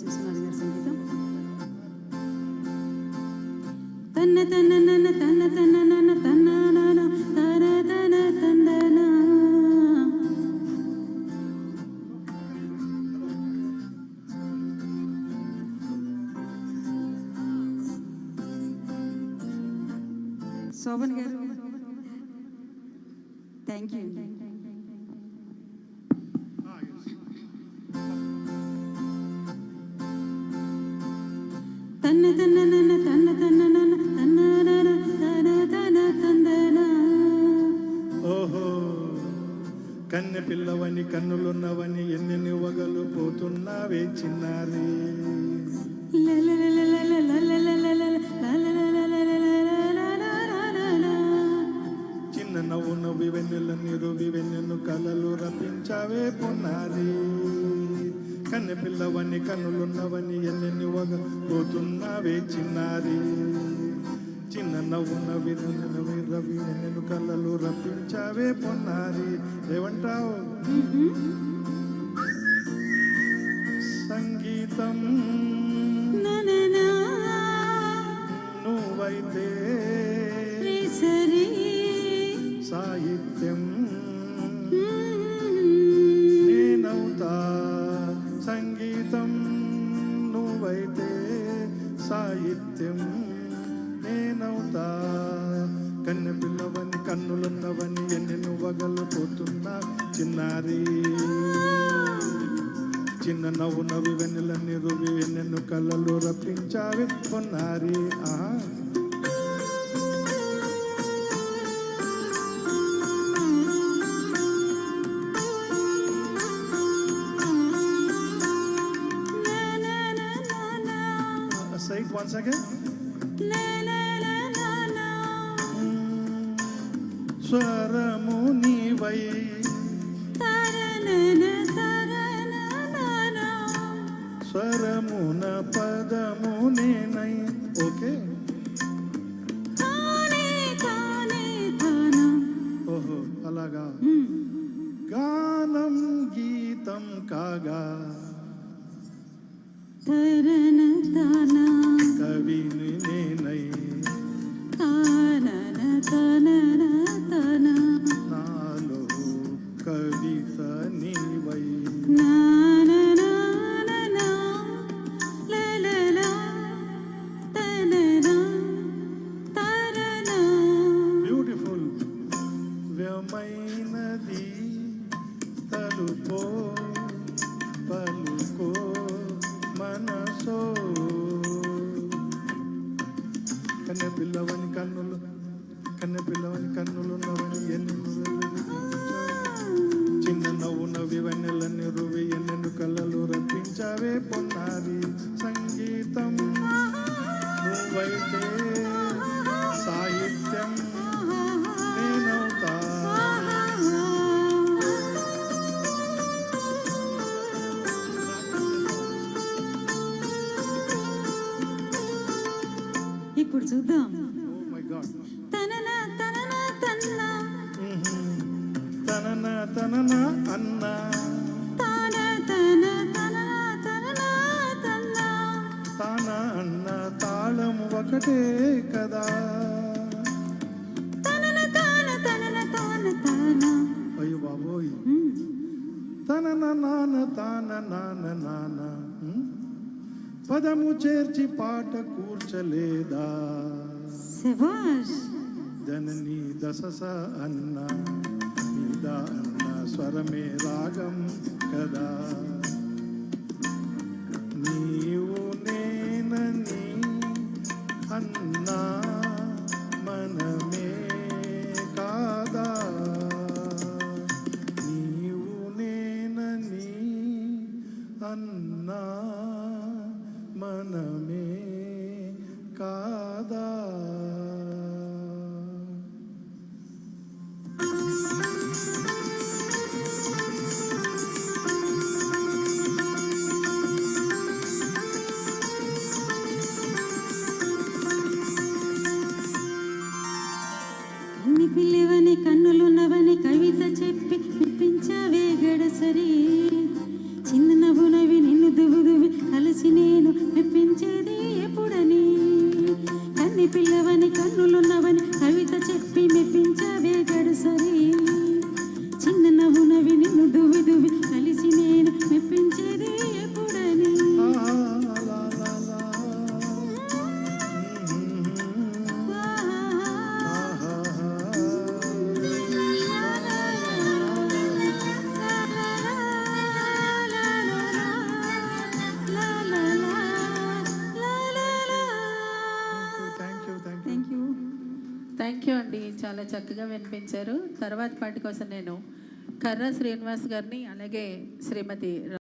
విశ్వనాథ్ గారి సంగీతం. తన్న తన్న నన్న తన్న తన్న నన్న తన్న నాన తన తన తందన. శోభన్ గారు థ్యాంక్ యూ. తన్న తన్న నన్న తన్న తన్న నన్న తన్న నన తన తన తందన. ఓహో కన్నె పిల్లవని కన్నులున్నవని ఎన్నెన్ని వగలు పోతున్నావే చిన్నారి. చిన్న నవ్వు నవ్వి వెన్నెలని రువి వెన్నెను కలలు రప్పించావే పొన్నారి. కన్నె పిల్లవని కన్నులున్నవని ఎన్నెన్ని వగలు పోతున్నావే చిన్నారి. చిన్న నవ్వు నవ్వి నవ్వి రవి వెన్నెను కలలు రప్పించావే పొన్నారి. ఏమంటావు? సంగీతం నువ్వైతే సాహిత్యం నేనవుతా. సంగీతం నువ్వైతే సాహిత్యం నేనవుతా. కన్నె పిల్లవని కన్నులున్నవని ఎన్నెన్ను వగలు పోతున్నా చిన్నారి. చిన్న నవ్వు నవ్వి వెన్నెలన్నీ రువి ఎన్నెన్ను కళ్ళలు రప్పించావి పొన్నారి. Say it once again. స్వరము నీవై స్వరమున పదము నేనై. ఓకే ఓహో అలాగా. గానం గీతం కాగా కవిని నేనై నాలో కవిత నీవై. బ్యూటిఫుల్ వ్యమైనది తలుపో పలుకో మనసో. కన్నె పిల్లవని కన్నులున్నవని ఎన్ని చిన్న నవ్వు నవ్వి వెన్నెలని రువి ఎన్నెన్ను కళ్ళలు రప్పించావే పొన్నారి. సంగీతం నువ్వైతే సాహిత్యం నేనవుతా. ఇప్పుడు చూద్దాం. తనన తనన అన్న తాన అన్న తాళం ఒకటే కదా. అయ్యో బాబోయ్. తనన నాన్న తాన నాన్న నాన్న పదము చేర్చి పాట కూర్చలేదా. జనని దశస అన్న మీద అన్న స్వరమే రాగం కదా. నీవు నేనని అన్నా మనమే కాదా. నీవు నేనని అన్నా మనమే కాదా. పిల్లవని కన్నులున్నవని కవిత చెప్పి మెప్పించావే గడసరి. చిన్న నవ్వు నవ్వి నిన్ను దువ్వు దువ్వి కలిసి థ్యాంక్ యూ అండి, చాలా చక్కగా వినిపించారు. తర్వాత పాట కోసం నేను కర్ర శ్రీనివాస్ గారిని అలాగే శ్రీమతి